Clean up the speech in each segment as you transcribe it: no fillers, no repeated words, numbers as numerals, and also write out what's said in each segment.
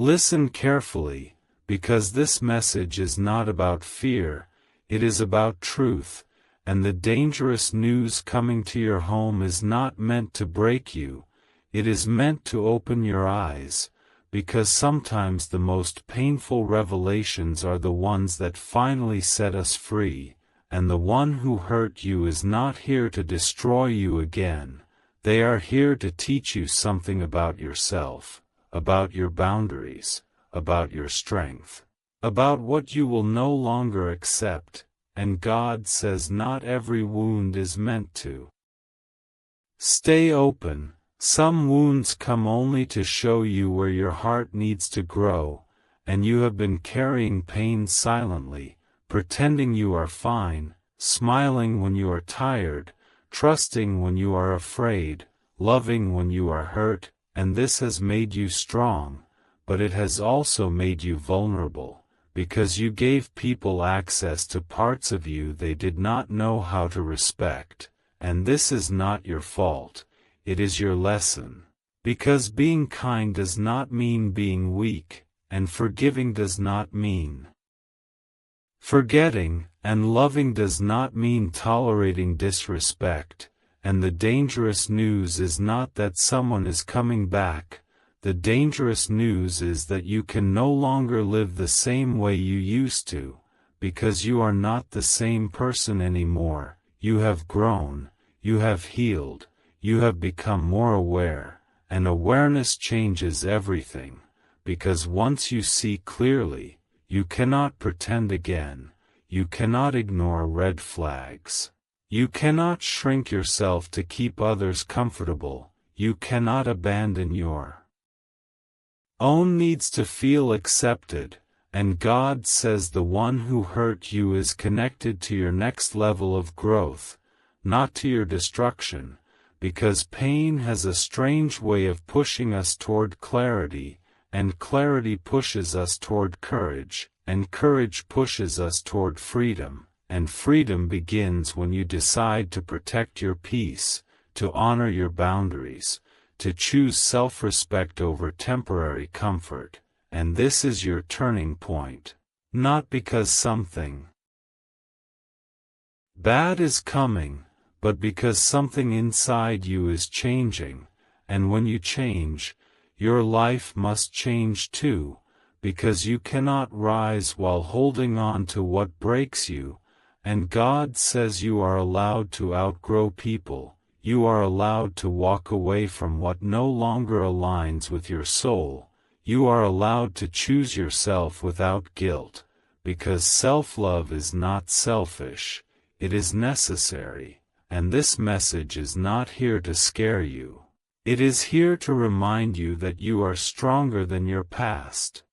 Listen carefully, because this message is not about fear, it is about truth, and the dangerous news coming to your home is not meant to break you, it is meant to open your eyes, because sometimes the most painful revelations are the ones that finally set us free, and the one who hurt you is not here to destroy you again, they are here to teach you something about yourself, about your boundaries, about your strength, about what you will no longer accept, and God says not every wound is meant to stay open. Some wounds come only to show you where your heart needs to grow, and you have been carrying pain silently, pretending you are fine, smiling when you are tired, trusting when you are afraid, loving when you are hurt, and this has made you strong, but it has also made you vulnerable, because you gave people access to parts of you they did not know how to respect, and this is not your fault. It is your lesson. Because being kind does not mean being weak, and forgiving does not mean forgetting, and loving does not mean tolerating disrespect, and the dangerous news is not that someone is coming back, the dangerous news is that you can no longer live the same way you used to, because you are not the same person anymore, you have grown, you have healed. You have become more aware, and awareness changes everything, because once you see clearly, you cannot pretend again, you cannot ignore red flags, you cannot shrink yourself to keep others comfortable, you cannot abandon your own needs to feel accepted, and God says the one who hurt you is connected to your next level of growth, not to your destruction. Because pain has a strange way of pushing us toward clarity, and clarity pushes us toward courage, and courage pushes us toward freedom, and freedom begins when you decide to protect your peace, to honor your boundaries, to choose self-respect over temporary comfort, and this is your turning point, not because something bad is coming, but because something inside you is changing, and when you change, your life must change too, because you cannot rise while holding on to what breaks you, and God says you are allowed to outgrow people, you are allowed to walk away from what no longer aligns with your soul, you are allowed to choose yourself without guilt, because self-love is not selfish, it is necessary. And this message is not here to scare you. It is here to remind you that you are stronger than your past,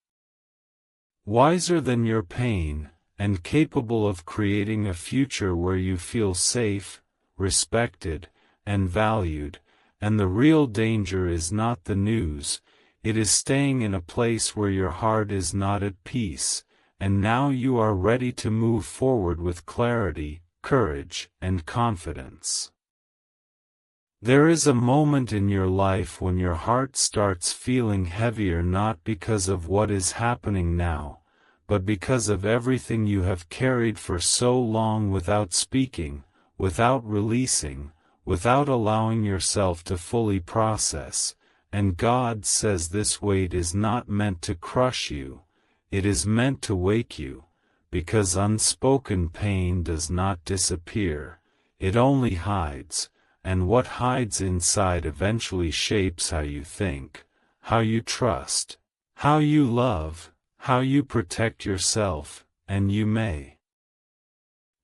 wiser than your pain, and capable of creating a future where you feel safe, respected, and valued, and the real danger is not the news, it is staying in a place where your heart is not at peace, and now you are ready to move forward with clarity, courage, and confidence. There is a moment in your life when your heart starts feeling heavier not because of what is happening now, but because of everything you have carried for so long without speaking, without releasing, without allowing yourself to fully process, and God says this weight is not meant to crush you, it is meant to wake you. Because unspoken pain does not disappear, it only hides, and what hides inside eventually shapes how you think, how you trust, how you love, how you protect yourself, and you may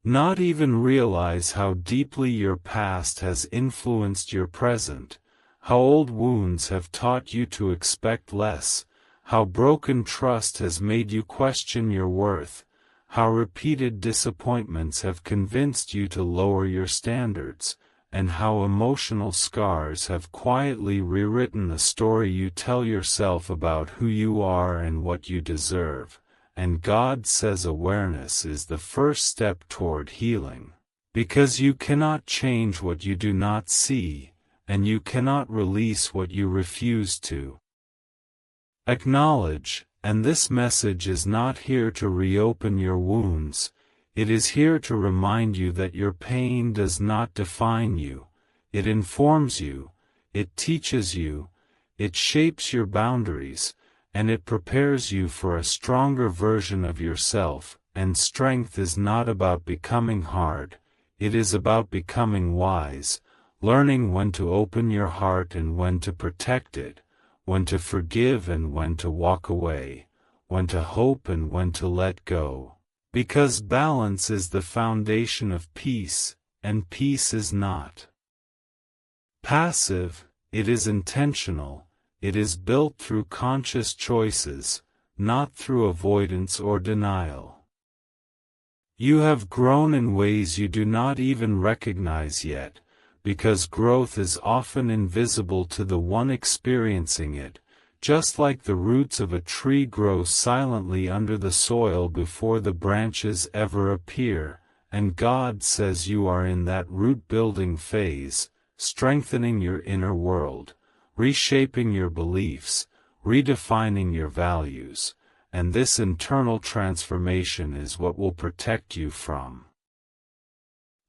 not even realize how deeply your past has influenced your present, how old wounds have taught you to expect less, how broken trust has made you question your worth, how repeated disappointments have convinced you to lower your standards, and how emotional scars have quietly rewritten the story you tell yourself about who you are and what you deserve. And God says awareness is the first step toward healing. Because you cannot change what you do not see, and you cannot release what you refuse to Acknowledge, and this message is not here to reopen your wounds, it is here to remind you that your pain does not define you, it informs you, it teaches you, it shapes your boundaries, and it prepares you for a stronger version of yourself. And strength is not about becoming hard, it is about becoming wise, learning when to open your heart and when to protect it, when to forgive and when to walk away, when to hope and when to let go. Because balance is the foundation of peace, and peace is not passive, it is intentional, it is built through conscious choices, not through avoidance or denial. You have grown in ways you do not even recognize yet, because growth is often invisible to the one experiencing it, just like the roots of a tree grow silently under the soil before the branches ever appear, and God says you are in that root-building phase, strengthening your inner world, reshaping your beliefs, redefining your values. And this internal transformation is what will protect you from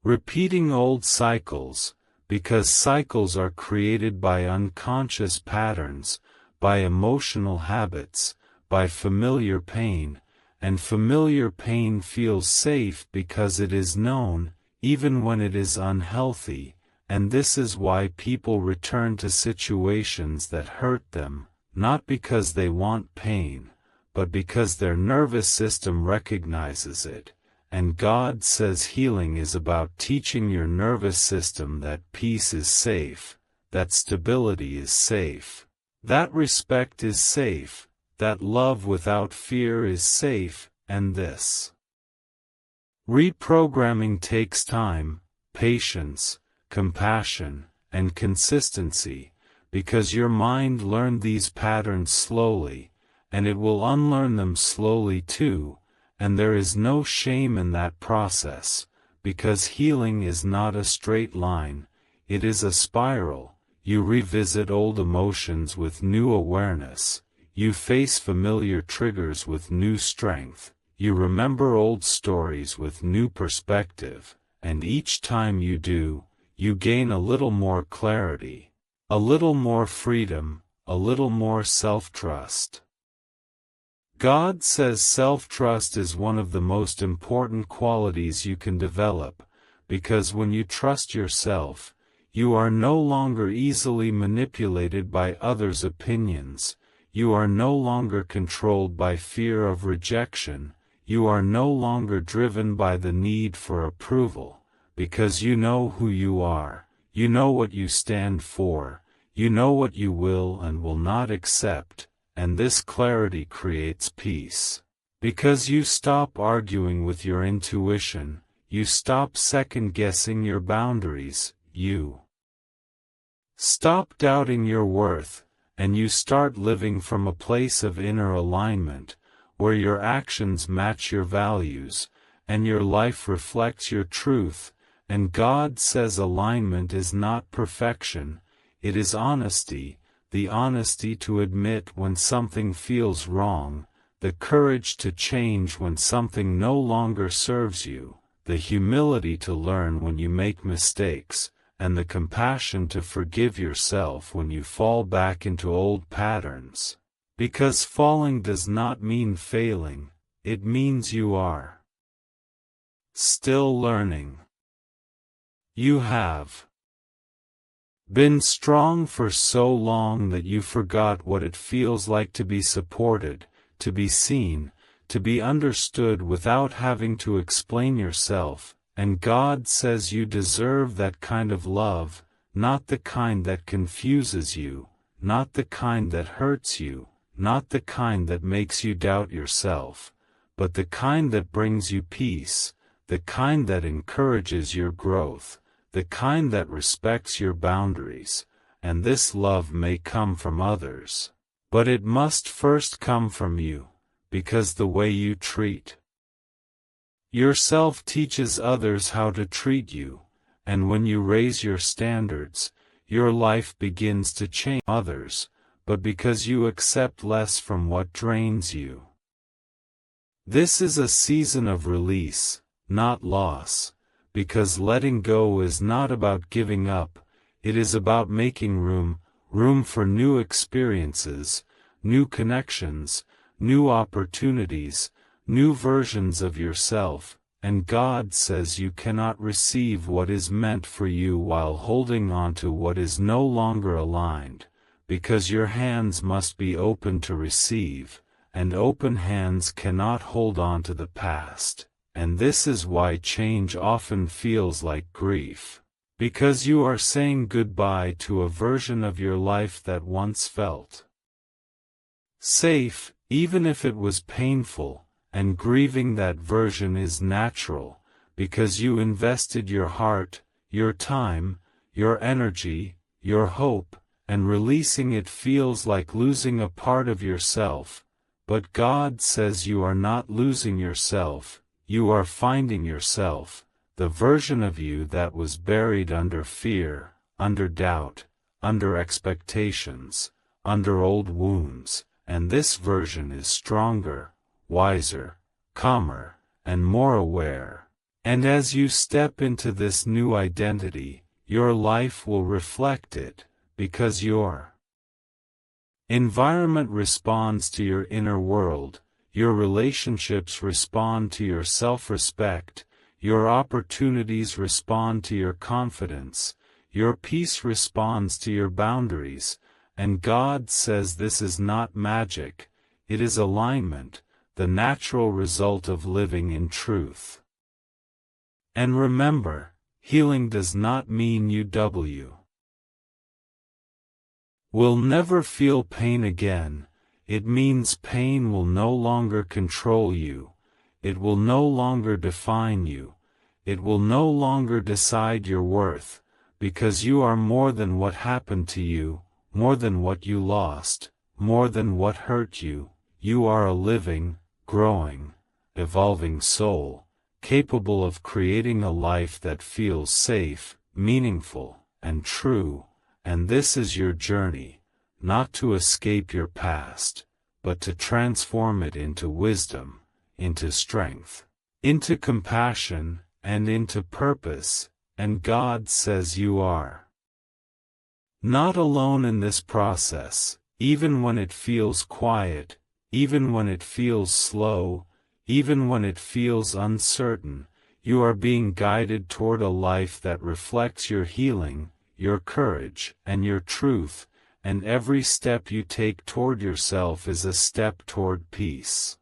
repeating old cycles, because cycles are created by unconscious patterns, by emotional habits, by familiar pain, and familiar pain feels safe because it is known, even when it is unhealthy, and this is why people return to situations that hurt them, not because they want pain, but because their nervous system recognizes it, and God says healing is about teaching your nervous system that peace is safe, that stability is safe, that respect is safe, that love without fear is safe, and this reprogramming takes time, patience, compassion, and consistency, because your mind learned these patterns slowly, and it will unlearn them slowly too, and there is no shame in that process, because healing is not a straight line, it is a spiral. You revisit old emotions with new awareness, you face familiar triggers with new strength, you remember old stories with new perspective, and each time you do, you gain a little more clarity, a little more freedom, a little more self-trust. God says self-trust is one of the most important qualities you can develop, because when you trust yourself, you are no longer easily manipulated by others' opinions, you are no longer controlled by fear of rejection, you are no longer driven by the need for approval, because you know who you are, you know what you stand for, you know what you will and will not accept. And this clarity creates peace. Because you stop arguing with your intuition, you stop second-guessing your boundaries, you stop doubting your worth, and you start living from a place of inner alignment, where your actions match your values, and your life reflects your truth, and God says alignment is not perfection, it is honesty. The honesty to admit when something feels wrong, the courage to change when something no longer serves you, the humility to learn when you make mistakes, and the compassion to forgive yourself when you fall back into old patterns. Because falling does not mean failing, it means you are still learning. You have been strong for so long that you forgot what it feels like to be supported, to be seen, to be understood without having to explain yourself, and God says you deserve that kind of love, not the kind that confuses you, not the kind that hurts you, not the kind that makes you doubt yourself, but the kind that brings you peace, the kind that encourages your growth, the kind that respects your boundaries, and this love may come from others, but it must first come from you, because the way you treat yourself teaches others how to treat you, and when you raise your standards, your life begins to change others, but because you accept less from what drains you. This is a season of release, not loss, because letting go is not about giving up, it is about making room for new experiences, new connections, new opportunities, new versions of yourself, and God says you cannot receive what is meant for you while holding on to what is no longer aligned, because your hands must be open to receive, and open hands cannot hold on to the past, and this is why change often feels like grief, because you are saying goodbye to a version of your life that once felt safe, even if it was painful, and grieving that version is natural, because you invested your heart, your time, your energy, your hope, and releasing it feels like losing a part of yourself, but God says you are not losing yourself, you are finding yourself, the version of you that was buried under fear, under doubt, under expectations, under old wounds, and this version is stronger, wiser, calmer, and more aware. And as you step into this new identity, your life will reflect it, because your environment responds to your inner world, your relationships respond to your self-respect, your opportunities respond to your confidence, your peace responds to your boundaries, and God says this is not magic, it is alignment, the natural result of living in truth. And remember, healing does not mean you will never feel pain again, it means pain will no longer control you, it will no longer define you, it will no longer decide your worth, because you are more than what happened to you, more than what you lost, more than what hurt you, you are a living, growing, evolving soul, capable of creating a life that feels safe, meaningful, and true, and this is your journey, not to escape your past, but to transform it into wisdom, into strength, into compassion, and into purpose, and God says you are not alone in this process, even when it feels quiet, even when it feels slow, even when it feels uncertain, you are being guided toward a life that reflects your healing, your courage, and your truth, and every step you take toward yourself is a step toward peace.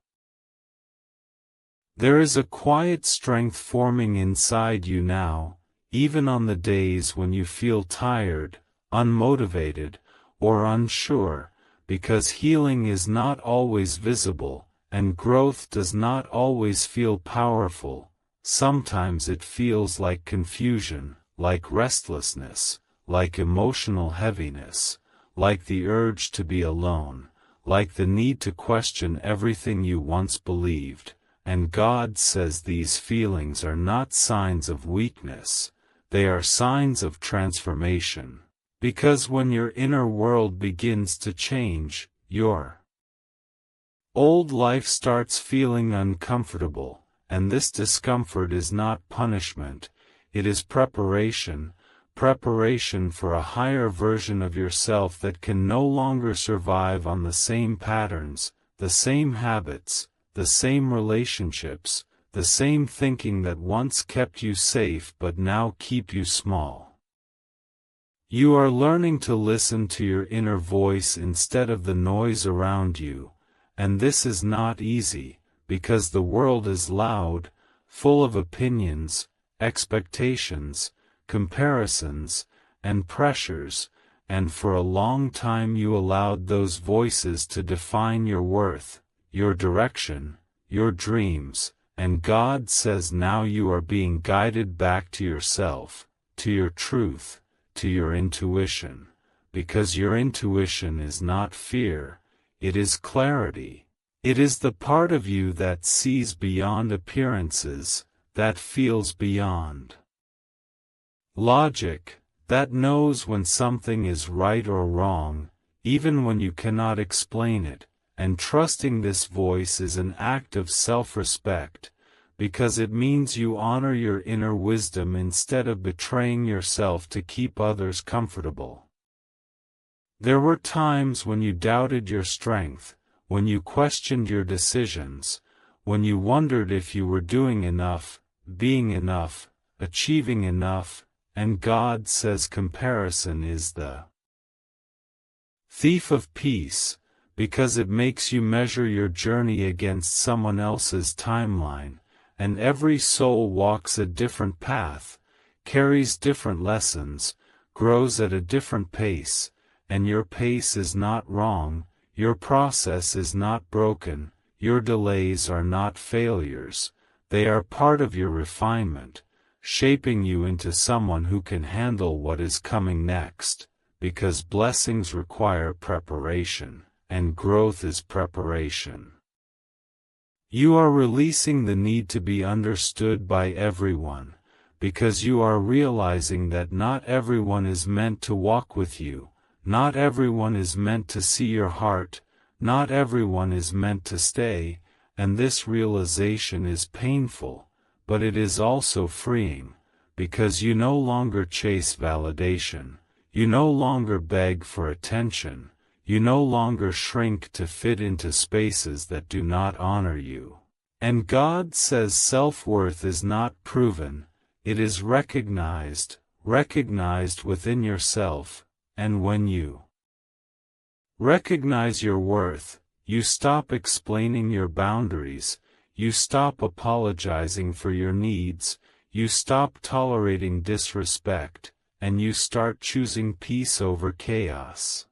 There is a quiet strength forming inside you now, even on the days when you feel tired, unmotivated, or unsure, because healing is not always visible, and growth does not always feel powerful. Sometimes it feels like confusion, like restlessness, like emotional heaviness, like the urge to be alone, like the need to question everything you once believed, and God says these feelings are not signs of weakness, they are signs of transformation. Because when your inner world begins to change, your old life starts feeling uncomfortable, and this discomfort is not punishment, it is preparation for a higher version of yourself that can no longer survive on the same patterns, the same habits, the same relationships, the same thinking that once kept you safe but now keep you small. You are learning to listen to your inner voice instead of the noise around you, and this is not easy, because the world is loud, full of opinions, expectations, comparisons, and pressures, and for a long time you allowed those voices to define your worth, your direction, your dreams, and God says now you are being guided back to yourself, to your truth, to your intuition, because your intuition is not fear, it is clarity. It is the part of you that sees beyond appearances, that feels beyond logic, that knows when something is right or wrong, even when you cannot explain it, and trusting this voice is an act of self-respect, because it means you honor your inner wisdom instead of betraying yourself to keep others comfortable. There were times when you doubted your strength, when you questioned your decisions, when you wondered if you were doing enough, being enough, achieving enough, and God says comparison is the thief of peace, because it makes you measure your journey against someone else's timeline, and every soul walks a different path, carries different lessons, grows at a different pace, and your pace is not wrong, your process is not broken, your delays are not failures, they are part of your refinement, shaping you into someone who can handle what is coming next, because blessings require preparation, and growth is preparation. You are releasing the need to be understood by everyone, because you are realizing that not everyone is meant to walk with you, not everyone is meant to see your heart, not everyone is meant to stay, and this realization is painful, but it is also freeing, because you no longer chase validation, you no longer beg for attention, you no longer shrink to fit into spaces that do not honor you. And God says self-worth is not proven, it is recognized within yourself, and when you recognize your worth, you stop explaining your boundaries, you stop apologizing for your needs, you stop tolerating disrespect, and you start choosing peace over chaos.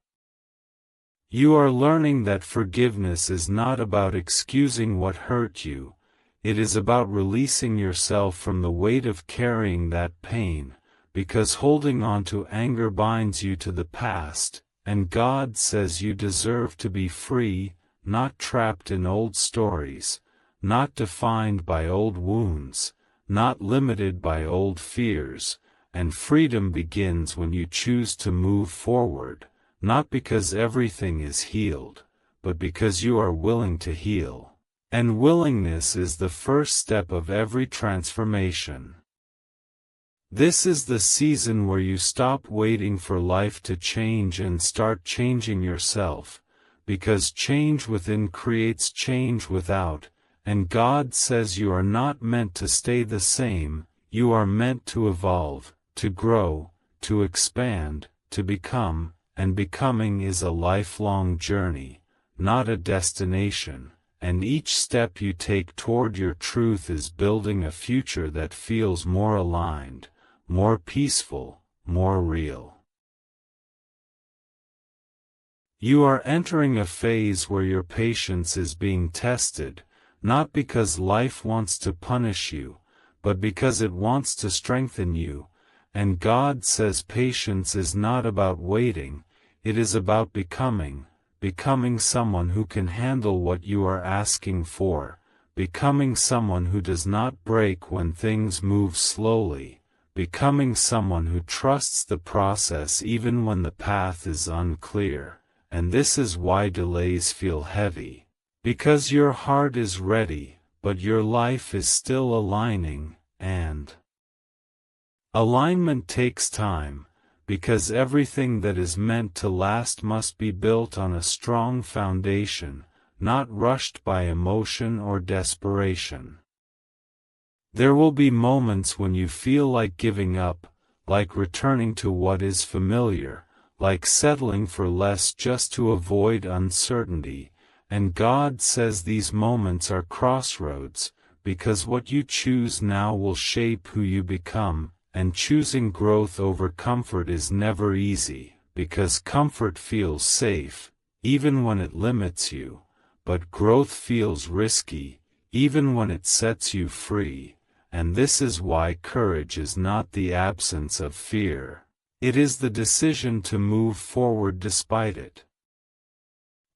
You are learning that forgiveness is not about excusing what hurt you, it is about releasing yourself from the weight of carrying that pain, because holding on to anger binds you to the past, and God says you deserve to be free, not trapped in old stories, not defined by old wounds, not limited by old fears, and freedom begins when you choose to move forward. Not because everything is healed, but because you are willing to heal. And willingness is the first step of every transformation. This is the season where you stop waiting for life to change and start changing yourself, because change within creates change without, and God says you are not meant to stay the same, you are meant to evolve, to grow, to expand, to become. And becoming is a lifelong journey, not a destination, and each step you take toward your truth is building a future that feels more aligned, more peaceful, more real. You are entering a phase where your patience is being tested, not because life wants to punish you, but because it wants to strengthen you. And God says patience is not about waiting, it is about becoming someone who can handle what you are asking for, becoming someone who does not break when things move slowly, becoming someone who trusts the process even when the path is unclear. And this is why delays feel heavy, because your heart is ready, but your life is still aligning, and alignment takes time, because everything that is meant to last must be built on a strong foundation, not rushed by emotion or desperation. There will be moments when you feel like giving up, like returning to what is familiar, like settling for less just to avoid uncertainty, and God says these moments are crossroads, because what you choose now will shape who you become. And choosing growth over comfort is never easy, because comfort feels safe, even when it limits you, but growth feels risky, even when it sets you free, and this is why courage is not the absence of fear, it is the decision to move forward despite it.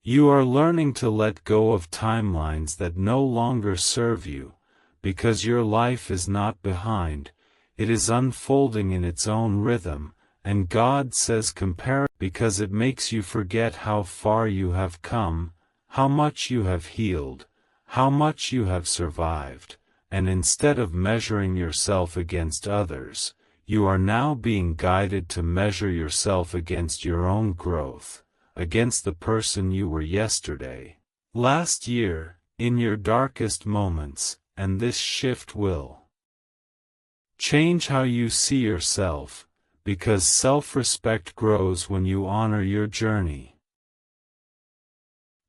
You are learning to let go of timelines that no longer serve you, because your life is not behind. It is unfolding in its own rhythm, and God says comparison because it makes you forget how far you have come, how much you have healed, how much you have survived, and instead of measuring yourself against others, you are now being guided to measure yourself against your own growth, against the person you were yesterday, last year, in your darkest moments, and this shift will change how you see yourself, because self-respect grows when you honor your journey.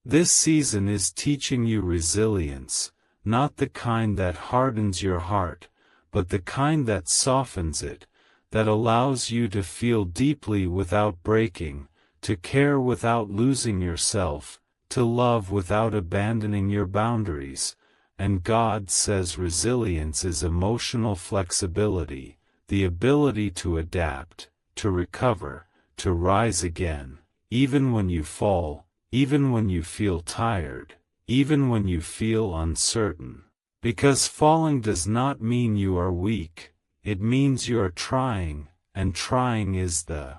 This season is teaching you resilience, not the kind that hardens your heart, but the kind that softens it, that allows you to feel deeply without breaking, to care without losing yourself, to love without abandoning your boundaries. And God says resilience is emotional flexibility, the ability to adapt, to recover, to rise again, even when you fall, even when you feel tired, even when you feel uncertain. Because falling does not mean you are weak, it means you are trying, and trying is the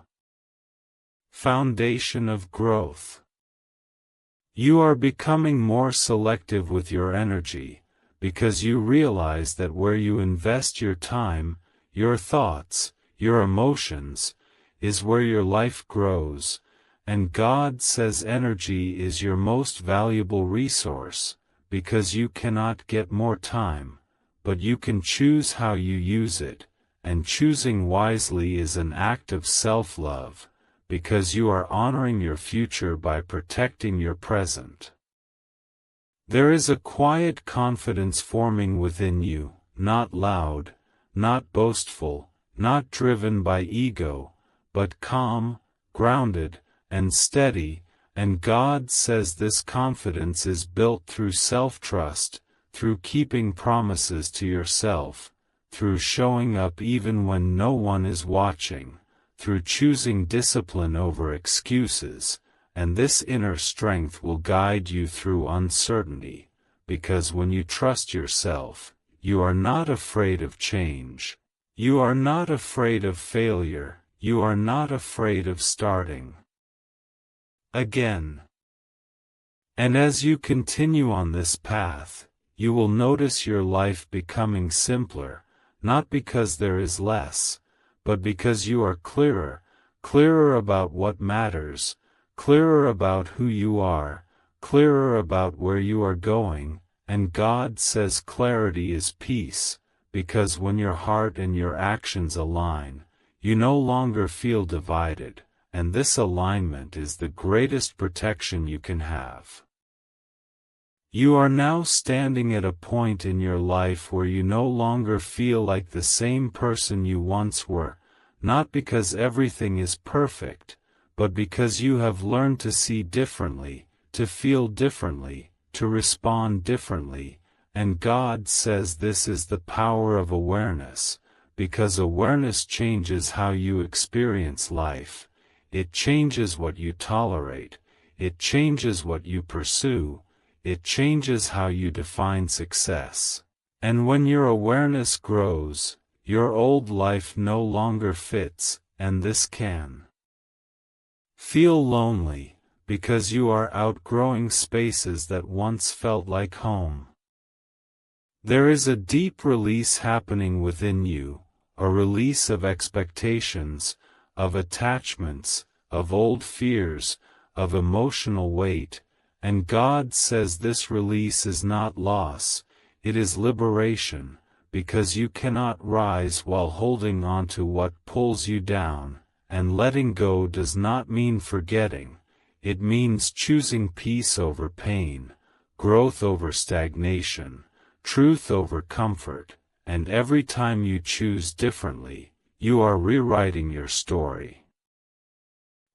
foundation of growth. You are becoming more selective with your energy, because you realize that where you invest your time, your thoughts, your emotions, is where your life grows, and God says energy is your most valuable resource, because you cannot get more time, but you can choose how you use it, and choosing wisely is an act of self-love, because you are honoring your future by protecting your present. There is a quiet confidence forming within you, not loud, not boastful, not driven by ego, but calm, grounded, and steady, and God says this confidence is built through self-trust, through keeping promises to yourself, through showing up even when no one is watching, through choosing discipline over excuses, and this inner strength will guide you through uncertainty, because when you trust yourself, you are not afraid of change. You are not afraid of failure, you are not afraid of starting again. And as you continue on this path, you will notice your life becoming simpler, not because there is less, but because you are clearer, clearer about what matters, clearer about who you are, clearer about where you are going, and God says clarity is peace, because when your heart and your actions align, you no longer feel divided, and this alignment is the greatest protection you can have. You are now standing at a point in your life where you no longer feel like the same person you once were, not because everything is perfect, but because you have learned to see differently, to feel differently, to respond differently, and God says this is the power of awareness, because awareness changes how you experience life, it changes what you tolerate, it changes what you pursue, it changes how you define success. And when your awareness grows, your old life no longer fits, and this can feel lonely, because you are outgrowing spaces that once felt like home. There is a deep release happening within you, a release of expectations, of attachments, of old fears, of emotional weight, and God says this release is not loss, it is liberation, because you cannot rise while holding on to what pulls you down, and letting go does not mean forgetting, it means choosing peace over pain, growth over stagnation, truth over comfort, and every time you choose differently, you are rewriting your story.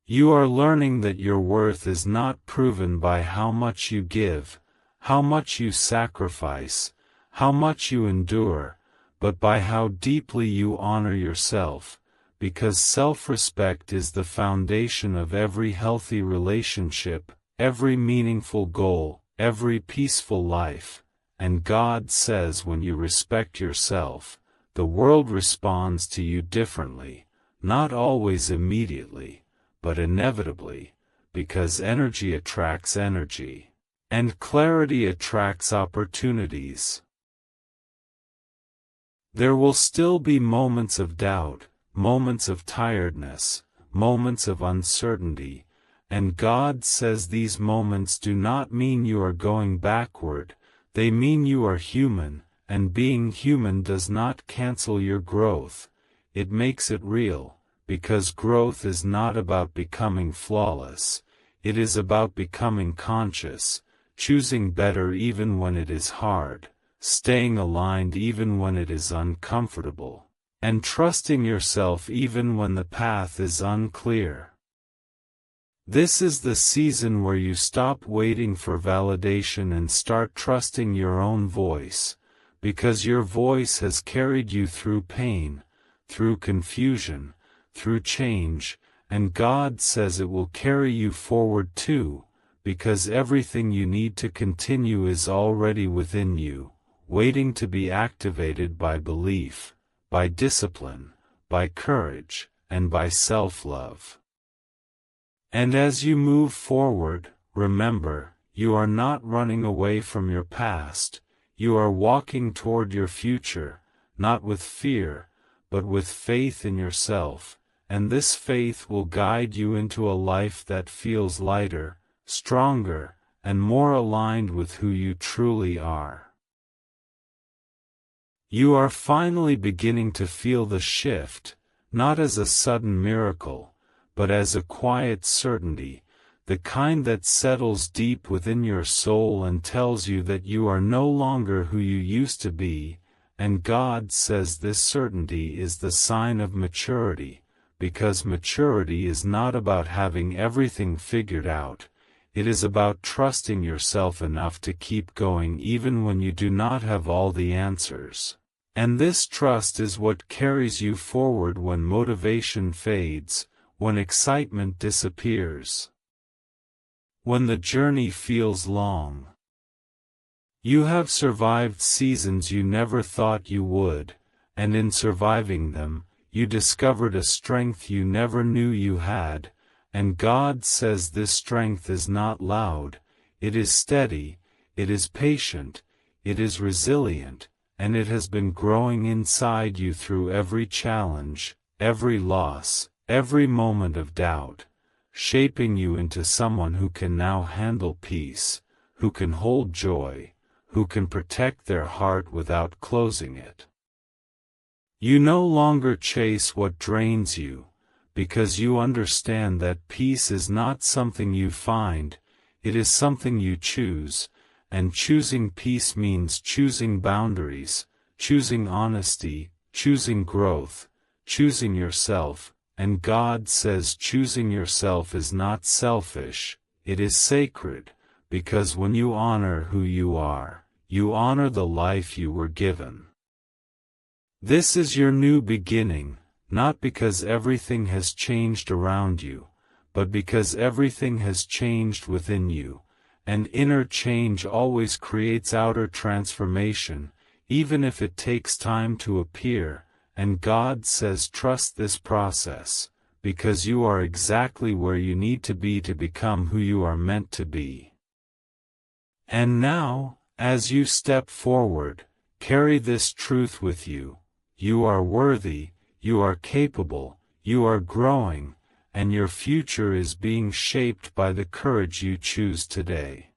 You are learning that your worth is not proven by how much you give, how much you sacrifice, how much you endure, but by how deeply you honor yourself, because self-respect is the foundation of every healthy relationship, every meaningful goal, every peaceful life, and God says when you respect yourself, the world responds to you differently, not always immediately, but inevitably, because energy attracts energy, and clarity attracts opportunities. There will still be moments of doubt, moments of tiredness, moments of uncertainty, and God says these moments do not mean you are going backward, they mean you are human, and being human does not cancel your growth, it makes it real, because growth is not about becoming flawless, it is about becoming conscious, choosing better even when it is hard, staying aligned even when it is uncomfortable, and trusting yourself even when the path is unclear. This is the season where you stop waiting for validation and start trusting your own voice, because your voice has carried you through pain, through confusion, through change, and God says it will carry you forward too, because everything you need to continue is already within you, waiting to be activated by belief, by discipline, by courage, and by self-love. And as you move forward, remember, you are not running away from your past, you are walking toward your future, not with fear, but with faith in yourself, and this faith will guide you into a life that feels lighter, stronger, and more aligned with who you truly are. You are finally beginning to feel the shift, not as a sudden miracle, but as a quiet certainty, the kind that settles deep within your soul and tells you that you are no longer who you used to be, and God says this certainty is the sign of maturity, because maturity is not about having everything figured out, it is about trusting yourself enough to keep going even when you do not have all the answers. And this trust is what carries you forward when motivation fades, when excitement disappears, when the journey feels long. You have survived seasons you never thought you would, and in surviving them, you discovered a strength you never knew you had, and God says this strength is not loud, it is steady, it is patient, it is resilient, and it has been growing inside you through every challenge, every loss, every moment of doubt, shaping you into someone who can now handle peace, who can hold joy, who can protect their heart without closing it. You no longer chase what drains you, because you understand that peace is not something you find, it is something you choose, and choosing peace means choosing boundaries, choosing honesty, choosing growth, choosing yourself, and God says choosing yourself is not selfish, it is sacred, because when you honor who you are, you honor the life you were given. This is your new beginning, not because everything has changed around you, but because everything has changed within you, and inner change always creates outer transformation, even if it takes time to appear, and God says trust this process, because you are exactly where you need to be to become who you are meant to be. And now, as you step forward, carry this truth with you, you are worthy, you are capable, you are growing, and your future is being shaped by the courage you choose today.